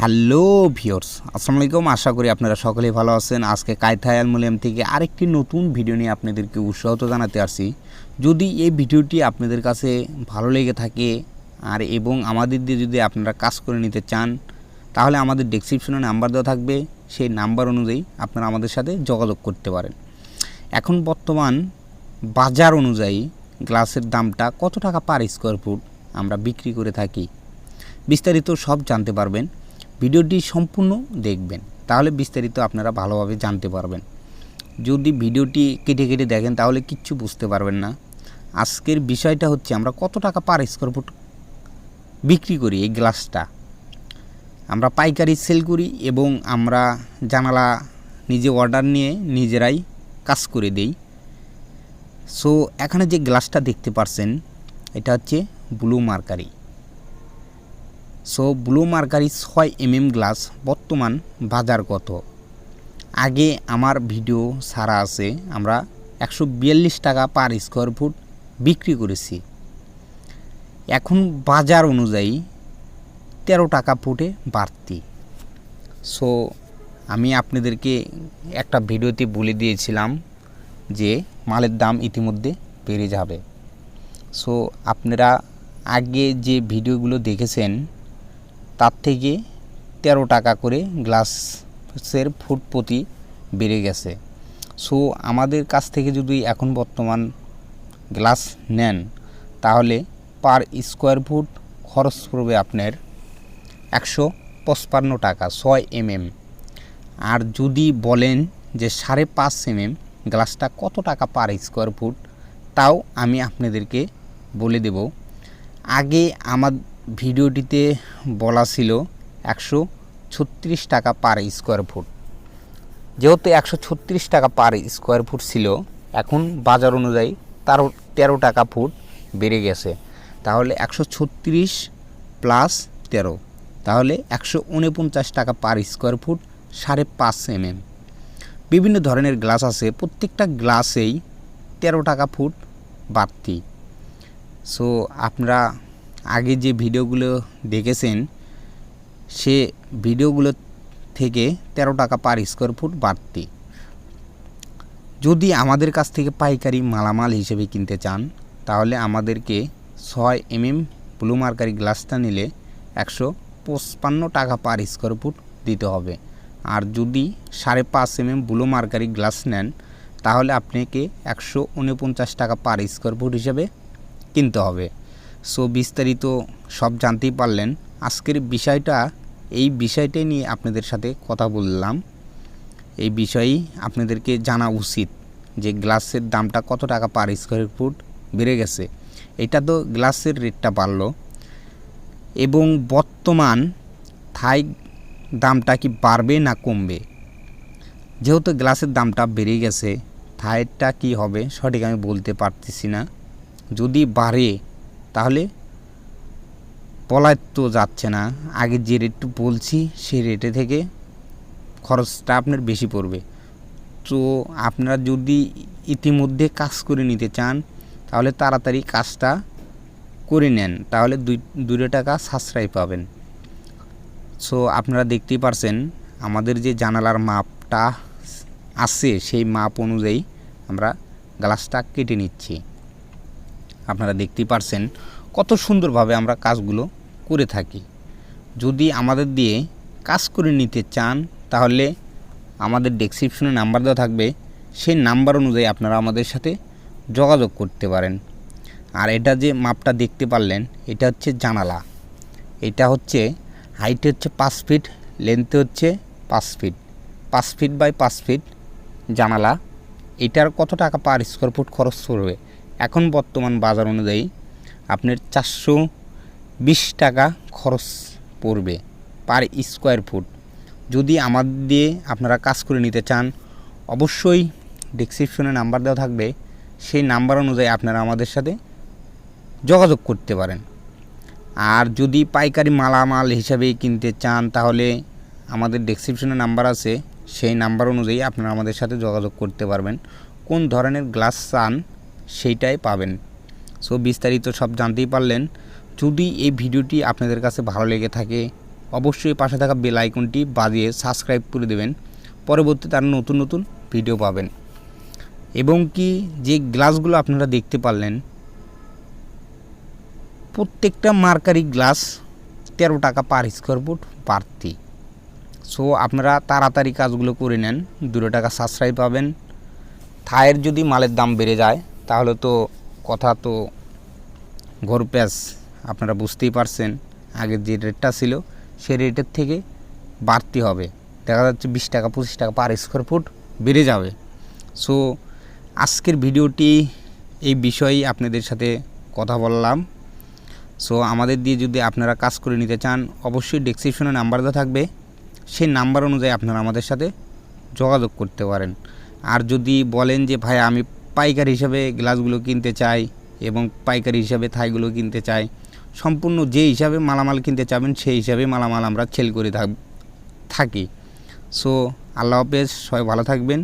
Hello viewers, আসসালামু আলাইকুম। আশা করি আপনারা সকলেই ভালো আছেন। আজকে কায়থা অ্যালুমিনিয়াম থেকে আরেকটি নতুন ভিডিও নিয়ে আপনাদেরকে উৎসাহিত জানাতে আসছি। যদি এই ভিডিওটি আপনাদের কাছে ভালো লেগে থাকে এবং আমাদের দিয়ে যদি আপনারা কাজ করে নিতে চান, তাহলে আমাদের ডেসক্রিপশনে নাম্বার দেওয়া থাকবে, সেই নাম্বার অনুযায়ী আপনারা আমাদের সাথে যোগাযোগ করতে পারেন। এখন বর্তমান বাজার অনুযায়ী গ্লাসের দামটা কত টাকা পার স্কোয়ার ফুট আমরা বিক্রি করে থাকি, বিস্তারিত সব জানতে পারবেন। ভিডিওটি সম্পূর্ণ দেখবেন, তাহলে বিস্তারিত আপনারা ভালোভাবে জানতে পারবেন। যদি ভিডিওটি কেটে কেটে দেখেন তাহলে কিচ্ছু বুঝতে পারবেন না। আজকের বিষয়টা হচ্ছে আমরা কত টাকা পার স্কোয়ার ফুট বিক্রি করি। এই গ্লাসটা আমরা পাইকারি সেল করি এবং আমরা জানালা নিজে অর্ডার নিয়ে নিজেরাই কাজ করে দেই। সো এখানে যে গ্লাসটা দেখতে পাচ্ছেন এটা হচ্ছে blue mercury. So blue mercury 6 mm glass বর্তমান বাজার কত? আগে আমার ভিডিও ছাড়া আছে, আমরা 142 টাকা পার স্কোয়ার ফুট বিক্রি করেছি। এখন বাজার অনুযায়ী 13 টাকা ফুটে বাড়তি। সো আমি আপনাদেরকে একটা ভিডিওতে বলে দিয়েছিলাম যে মালের দাম ইতিমধ্যে বেড়ে যাবে। সো আপনারা আগে যে ভিডিওগুলো দেখেছেন তার থেকে 13 টাকা করে গ্লাসের ফুট প্রতি বেড়ে গেছে। সো আমাদের কাছ থেকে যদি এখন বর্তমান গ্লাস নেন তাহলে পার স্কোয়ার ফুট খরচ পড়বে আপনার 155 টাকা 6 mm। আর যদি বলেন যে 5.5 mm গ্লাসটা কত টাকা পার স্কোয়ার ফুট, তাও আমি আপনাদেরকে বলে দেব। আগে আমার ভিডিওটিতে বলা ছিল 136 টাকা পার স্কোয়ার ফুট। যেহেতু 136 টাকা পার স্কোয়ার ফুট ছিল, এখন বাজার অনুযায়ী তারও 13 টাকা ফুট বেড়ে গেছে। তাহলে 136 প্লাস 13, তাহলে 149 টাকা পার স্কোয়ার ফুট 5.5 mm। বিভিন্ন ধরনের গ্লাস আছে, প্রত্যেকটা গ্লাসেই 13 টাকা ফুট বাড়তি। সো আপনারা আগে যে ভিডিওগুলো দেখেছেন সে ভিডিওগুলো থেকে 13 টাকা পার স্কোয়ার ফুট বাড়তি। যদি আমাদের কাছ থেকে পাইকারি মালামাল হিসেবে কিনতে চান তাহলে আমাদেরকে 6 mm ব্লু মার্কারি গ্লাসটা নিলে 155 টাকা পার স্কোয়ার ফুট দিতে হবে। আর যদি 5.5 mm ব্লু মার্কারি গ্লাস নেন তাহলে আপনাকে 149 টাকা পার স্কোয়ার ফুট হিসেবে কিনতে হবে। সো বিস্তারিত সব জানতেই পারলেন। আজকের বিষয়টা এই বিষয়টাই নিয়ে আপনাদের সাথে কথা বললাম। এই বিষয়েই আপনাদেরকে জানা উচিত যে গ্লাসের দামটা কত টাকা পার স্কোয়ার ফুট বেড়ে গেছে। এটা তো গ্লাসের রেটটা বাড়লো, এবং বর্তমান থাই দামটা কি বাড়বে না কমবে? যেহেতু গ্লাসের দামটা বেড়ে গেছে, থাইটা কি হবে সঠিক আমি বলতে পারতেছি না। যদি বাড়ে তাহলে বলা তো যাচ্ছে না। আগে যে রেট বলছি সেই রেটে থেকে খরচটা আপনার বেশি পড়বে। তো আপনারা যদি ইতিমধ্যে কাজ করে নিতে চান তাহলে তাড়াতাড়ি কাজটা করে নেন, তাহলে 2 টাকা সাশ্রয় পাবেন। সো আপনারা দেখতেই পারছেন আমাদের যে জানালার মাপটা আছে সেই মাপ অনুযায়ী আমরা গ্লাসটা কেটে নিচ্ছি। আপনারা দেখতেই পারছেন কত সুন্দরভাবে আমরা কাজগুলো করে থাকি। যদি আমাদের দিয়ে কাজ করে নিতে চান তাহলে আমাদের ডেসক্রিপশনে নাম্বার দেওয়া থাকবে, সেই নাম্বার অনুযায়ী আপনারা আমাদের সাথে যোগাযোগ করতে পারেন। আর এটা যে মাপটা দেখতে পারলেন এটা হচ্ছে জানালা। এটা হচ্ছে হাইটে হচ্ছে 5 ফিট, লেন্থে হচ্ছে 5 ফিট, 5 ফিট বাই 5 ফিট জানালা। এটার কত টাকা পার স্কোয়ার ফুট খরচ পড়বে? এখন বর্তমান বাজার অনুযায়ী আপনার 420 টাকা খরচ পড়বে পার স্কোয়ার ফুট। যদি আমাদের দিয়ে আপনারা কাজ করে নিতে চান অবশ্যই ডেসক্রিপশনে নাম্বার দেওয়া থাকবে, সেই নাম্বার অনুযায়ী আপনারা আমাদের সাথে যোগাযোগ করতে পারেন। আর যদি পাইকারি মালামাল হিসাবে কিনতে চান তাহলে আমাদের ডেসক্রিপশনে নাম্বার আছে, সেই নাম্বার অনুযায়ী আপনারা আমাদের সাথে যোগাযোগ করতে পারবেন। কোন ধরনের গ্লাস চান সেইটাই পাবেন। সো বিস্তারিত সব জানতেই পারলেন। যদি এই ভিডিওটি আপনাদের কাছে ভালো লেগে থাকে অবশ্যই পাশে থাকা বেল আইকনটি বাজিয়ে সাবস্ক্রাইব করে দেবেন, পরবর্তীতে তার নতুন নতুন ভিডিও পাবেন। এবং কি যে গ্লাসগুলো আপনারা দেখতে পারলেন, প্রত্যেকটা মার্কারি গ্লাস 13 টাকা পার স্কোয়ার ফুট বাড়তি। সো আপনারা তাড়াতাড়ি কাজগুলো করে নেন, 2 টাকা সাশ্রয় পাবেন। থায়ের যদি মালের দাম বেড়ে যায় তাহলে তো কথা তো ঘর প্যাচ, আপনারা বুঝতেই পারছেন, আগের যে রেটটা ছিল সেই রেটের থেকে বাড়তি হবে, দেখা যাচ্ছে 20 টাকা 25 টাকা পার স্কোয়ার ফুট বেড়ে যাবে। সো আজকের ভিডিওটি এই বিষয়েই আপনাদের সাথে কথা বললাম। সো আমাদের দিয়ে যদি আপনারা কাজ করে নিতে চান, অবশ্যই ডেসক্রিপশনে নাম্বার দেওয়া থাকবে, সেই নাম্বার অনুযায়ী আপনারা আমাদের সাথে যোগাযোগ করতে পারেন। আর যদি বলেন যে ভাই আমি পাইকারি হিসাবে গ্লাসগুলো কিনতে চাই এবং পাইকারি হিসাবে থাইগুলো কিনতে চাই, সম্পূর্ণ যে হিসাবে মালামাল কিনতে চাবেন সেই হিসাবে মালামাল আমরা সেল করে থাকি। সো আল্লাহ হাফেজ, সবাই ভালো থাকবেন।